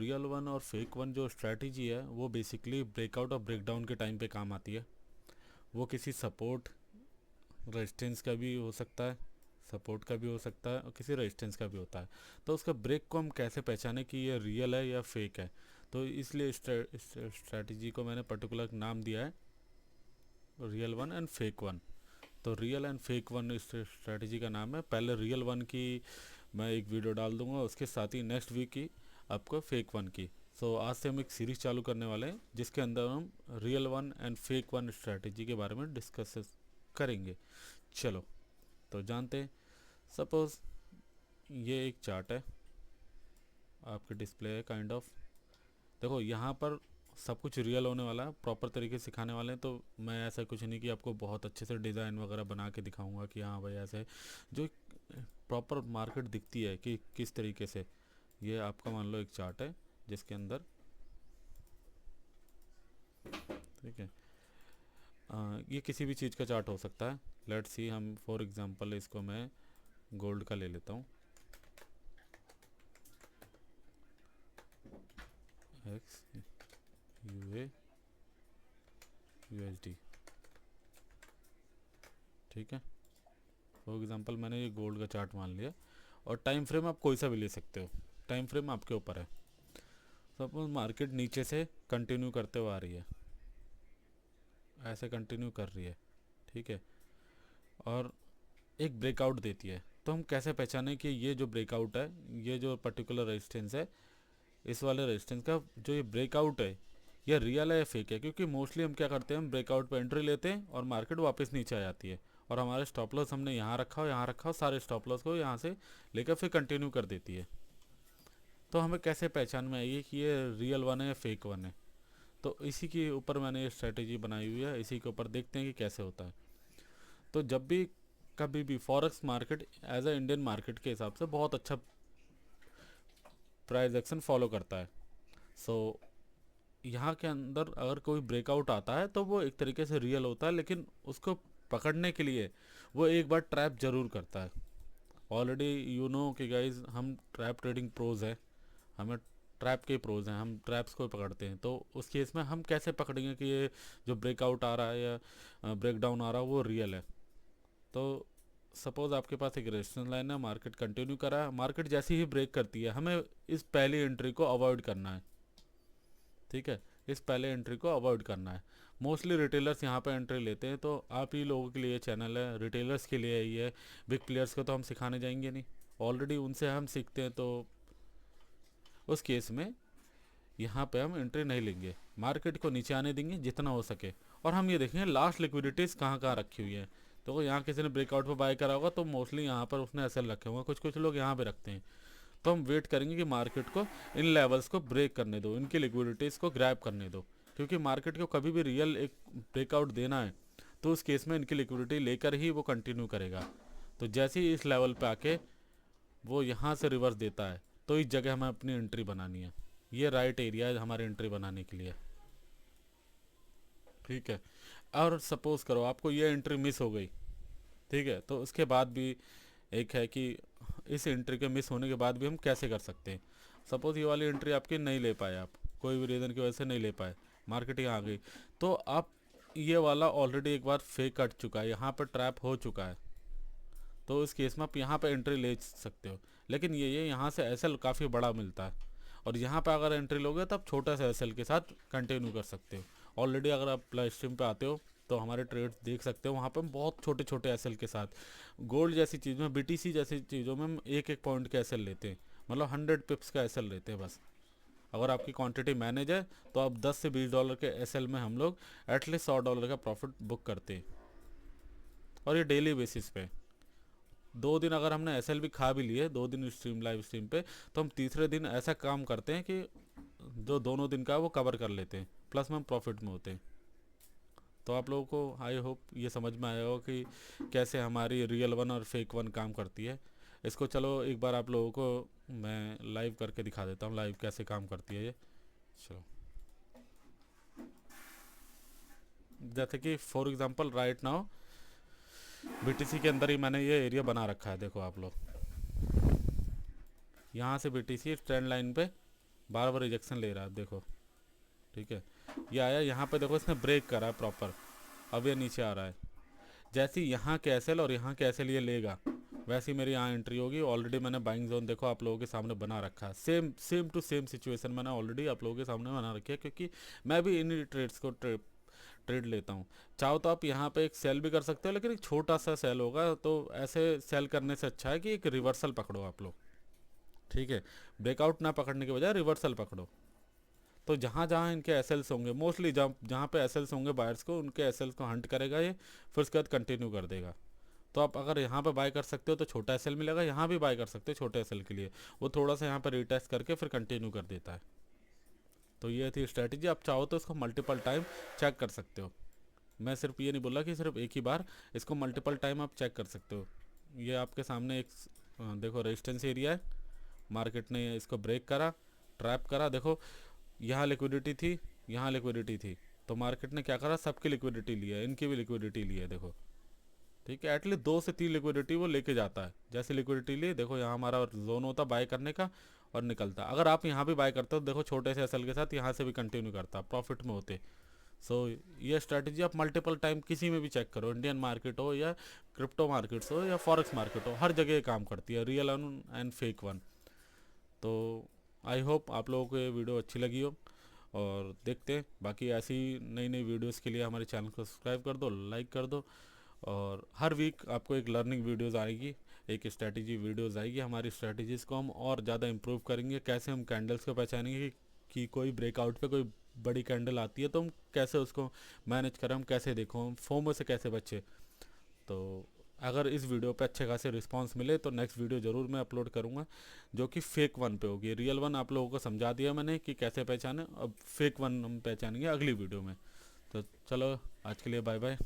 Real one और fake one जो strategy है वो बेसिकली ब्रेकआउट और ब्रेकडाउन के टाइम पे काम आती है। वो किसी सपोर्ट रेजिस्टेंस का भी हो सकता है, सपोर्ट का भी हो सकता है और किसी रेजिस्टेंस का भी होता है। तो उसका ब्रेक को हम कैसे पहचाने कि ये रियल है या फेक है, तो इसलिए स्ट्रैटेजी को मैंने पर्टिकुलर नाम दिया है real one and fake one. तो रियल एंड फेक वन इस स्ट्रैटेजी का नाम है। पहले रियल वन की मैं एक वीडियो डाल दूंगा, उसके साथ ही नेक्स्ट वीक की आपको फेक वन की। सो आज से हम एक सीरीज चालू करने वाले हैं जिसके अंदर हम real one and fake one strategy के बारे में डिस्कस करेंगे। चलो तो जानते हैं। सपोज ये एक चार्ट है, आपके डिस्प्ले है काइंड ऑफ। देखो यहाँ पर सब कुछ रियल होने वाला है, प्रॉपर तरीके से सिखाने वाले हैं। तो मैं ऐसा कुछ नहीं कि आपको बहुत अच्छे से डिज़ाइन वगैरह बना के दिखाऊंगा कि हाँ भाई ऐसे। जो प्रॉपर मार्केट दिखती है कि किस तरीके से, ये आपका मान लो एक चार्ट है जिसके अंदर, ठीक है, ये किसी भी चीज़ का चार्ट हो सकता है। लेट्स सी, हम फॉर एग्जांपल इसको मैं गोल्ड का ले लेता हूँ, एक्स यू ए USD, ठीक है। फॉर एग्जांपल मैंने ये गोल्ड का चार्ट मान लिया और टाइम फ्रेम आप कोई सा भी ले सकते हो, टाइम फ्रेम आपके ऊपर है। सपोज मार्केट नीचे से कंटिन्यू करते हुए आ रही है, ऐसे कंटिन्यू कर रही है, ठीक है, और एक ब्रेकआउट देती है। तो हम कैसे पहचानें कि ये जो ब्रेकआउट है, ये जो पर्टिकुलर रेजिस्टेंस है, इस वाले रेजिस्टेंस का जो ये ब्रेकआउट है, ये रियल है या फेक है? क्योंकि मोस्टली हम क्या करते हैं, हम ब्रेकआउट पे एंट्री लेते हैं और मार्केट वापस नीचे आ जाती है और हमारे स्टॉप लॉस हमने यहाँ रखा हो, यहाँ रखा हो, सारे स्टॉप लॉस को यहाँ से लेकर फिर कंटिन्यू कर देती है। तो हमें कैसे पहचान में आइए कि ये रियल वन है या फेक वन है? तो इसी के ऊपर मैंने ये स्ट्रेटेजी बनाई हुई है, इसी के ऊपर देखते हैं कि कैसे होता है। तो जब भी कभी भी forex market as a Indian market के हिसाब से बहुत अच्छा प्राइस एक्शन फॉलो करता है। सो यहाँ के अंदर अगर कोई ब्रेकआउट आता है तो वो एक तरीके से रियल होता है, लेकिन उसको पकड़ने के लिए वो एक बार ट्रैप जरूर करता है। ऑलरेडी यू नो कि गाइज हम ट्रैप ट्रेडिंग प्रोज है, हमें ट्रैप के प्रोज हैं, हम ट्रैप्स को पकड़ते हैं। तो उस केस में हम कैसे पकड़ेंगे कि ये जो ब्रेकआउट आ रहा है या ब्रेकडाउन आ रहा है वो रियल है? तो सपोज आपके पास एक रेजिस्टेंस लाइन है, मार्केट कंटिन्यू कर रहा है, मार्केट जैसे ही ब्रेक करती है हमें इस पहली एंट्री को अवॉइड करना है, ठीक है, इस पहले एंट्री को अवॉइड करना है। मोस्टली रिटेलर्स यहाँ पे एंट्री लेते हैं, तो आप ही लोगों के लिए चैनल है, रिटेलर्स के लिए ही है। बिग प्लेयर्स को तो हम सिखाने जाएंगे नहीं, ऑलरेडी उनसे हम सीखते हैं। तो उस केस में यहाँ पे हम एंट्री नहीं लेंगे, मार्केट को नीचे आने देंगे जितना हो सके, और हम ये देखेंगे लास्ट लिक्विडिटीज़ कहाँ कहाँ रखी हुई है। तो यहाँ किसी ने ब्रेकआउट पर बाय करा होगा तो मोस्टली यहाँ पर उसने एसएल रखे होंगे, कुछ कुछ लोग यहाँ पे रखते हैं। तो हम वेट करेंगे कि मार्केट को इन लेवल्स को ब्रेक करने दो, इनकी लिक्विडिटीज़ को ग्रैब करने दो, क्योंकि मार्केट को कभी भी रियल एक ब्रेकआउट देना है तो उस केस में इनकी लिक्विडिटी लेकर ही वो कंटिन्यू करेगा। तो जैसे ही इस लेवल पे आके वो यहाँ से रिवर्स देता है तो इस जगह हमें अपनी एंट्री बनानी है। ये राइट एरिया है हमारी एंट्री बनाने के लिए, ठीक है। और सपोज करो आपको ये एंट्री मिस हो गई, ठीक है, तो उसके बाद भी एक है कि इस एंट्री के मिस होने के बाद भी हम कैसे कर सकते हैं। सपोज ये वाली एंट्री आपकी नहीं ले पाए, आप कोई भी रीज़न की वजह से नहीं ले पाए, मार्केट यहाँ आ गई, तो आप ये वाला ऑलरेडी एक बार फेक कट चुका है, यहाँ पर ट्रैप हो चुका है, तो इस केस में आप यहाँ पर एंट्री ले सकते हो। लेकिन ये यहाँ से एसएल काफ़ी बड़ा मिलता है, और यहाँ पर अगर एंट्री लोगे तो आप छोटा सा एसएल के साथ कंटिन्यू कर सकते हो। ऑलरेडी अगर आप लाइव स्ट्रीम पे आते हो तो हमारे ट्रेड्स देख सकते हो, वहाँ पे हम बहुत छोटे छोटे एसएल के साथ, गोल्ड जैसी चीज़ में, बीटीसी जैसी चीज़ों में हम एक एक पॉइंट के एसएल लेते हैं, मतलब 100 पिप्स का एसएल लेते हैं बस। अगर आपकी क्वांटिटी मैनेज है तो आप 10 से $20 के एसएल में हम लोग एटलीस्ट $100 का प्रॉफिट बुक करते हैं, और ये डेली बेसिस पे। 2 दिन अगर हमने एसएल भी खा भी लिए, 2 दिन स्ट्रीम लाइव स्ट्रीम पे, तो हम तीसरे दिन ऐसा काम करते हैं कि जो दोनों दिन का है वो कवर कर लेते हैं, प्लस में हम प्रॉफिट में होते हैं। तो आप लोगों को आई होप ये समझ में आया हो कि कैसे हमारी रियल वन और फेक वन काम करती है। इसको चलो एक बार आप लोगों को मैं लाइव करके दिखा देता हूँ, लाइव कैसे काम करती है ये। चलो, जैसे कि for example right now BTC के अंदर ही मैंने ये एरिया बना रखा है, देखो आप लोग, यहाँ से बीटीसी ट्रेंड लाइन पे बार बार रिजेक्शन ले रहा है देखो। ठीक है, ये आया यहाँ पे देखो, इसने ब्रेक करा है प्रॉपर, अब ये नीचे आ रहा है। जैसे ही यहाँ के एसएल और यहाँ के एसएल ये लेगा, वैसे ही मेरी यहाँ एंट्री होगी। ऑलरेडी मैंने बाइंग जोन देखो आप लोगों के सामने बना रखा है, same same to same situation मैंने ऑलरेडी आप लोगों के सामने बना रखी है, क्योंकि मैं भी इन ट्रेड्स को ट्रेड लेता हूँ। चाहो तो आप यहाँ पे एक सेल भी कर सकते हो, लेकिन एक छोटा सा सेल होगा, तो ऐसे सेल करने से अच्छा है कि एक रिवर्सल पकड़ो आप लोग। ठीक है, ब्रेकआउट ना पकड़ने के बजाय रिवर्सल पकड़ो। तो जहाँ जहाँ इनके एसएल्स होंगे, मोस्टली जहाँ जहाँ पे एसएल्स होंगे बायर्स को, उनके एसएल्स को हंट करेगा ये, फिर उसके बाद कंटिन्यू कर देगा। तो आप अगर यहाँ पे बाय कर सकते हो तो छोटा एसएल मिलेगा, यहाँ भी बाय कर सकते हो छोटे एसएल के लिए, वो थोड़ा सा यहाँ पे रिटेस्ट करके फिर कंटिन्यू कर देता है। तो ये थी स्ट्रैटेजी। आप चाहो तो इसको मल्टीपल टाइम चेक कर सकते हो। मैं सिर्फ ये नहीं बोला कि सिर्फ एक ही बार, इसको मल्टीपल टाइम आप चेक कर सकते हो। ये आपके सामने एक देखो रेजिस्टेंस एरिया है, मार्केट ने इसको ब्रेक करा, ट्रैप करा। देखो यहाँ लिक्विडिटी थी, यहाँ लिक्विडिटी थी, तो मार्केट ने क्या करा, सबकी लिक्विडिटी लिया, इनकी भी लिक्विडिटी ली है देखो। ठीक है, एटलीस्ट 2 से 3 लिक्विडिटी वो लेके जाता है। जैसे लिक्विडिटी लिए देखो, यहाँ हमारा जोन होता बाय करने का और निकलता। अगर आप यहाँ भी बाय करते हो देखो, छोटे से एसएल के साथ यहाँ से भी कंटिन्यू करता, प्रॉफिट में होते। सो ये स्ट्रैटेजी आप मल्टीपल टाइम किसी में भी चेक करो, इंडियन मार्केट हो या क्रिप्टो मार्केट्स हो या फॉरेक्स मार्केट हो, हर जगह ये काम करती है, real one and fake one. तो आई होप आप लोगों को ये वीडियो अच्छी लगी हो, और देखते हैं बाकी ऐसी नई नई वीडियोस के लिए हमारे चैनल को सब्सक्राइब कर दो, लाइक कर दो। और हर वीक आपको एक लर्निंग वीडियोस आएगी, एक स्ट्रैटेजी वीडियोस आएगी। हमारी स्ट्रैटेजीज़ को हम और ज़्यादा इम्प्रूव करेंगे, कैसे हम कैंडल्स को पहचानेंगे कि कोई ब्रेकआउट पे कोई बड़ी कैंडल आती है तो हम कैसे उसको मैनेज करें, हम कैसे देखो, हम फोमो से कैसे बचे। तो अगर इस वीडियो पे अच्छे खासे रिस्पांस मिले तो नेक्स्ट वीडियो ज़रूर मैं अपलोड करूँगा, जो कि फेक वन पे होगी। रियल वन आप लोगों को समझा दिया मैंने कि कैसे पहचाने, अब फेक वन हम पहचानेंगे अगली वीडियो में। तो चलो आज के लिए बाय बाय।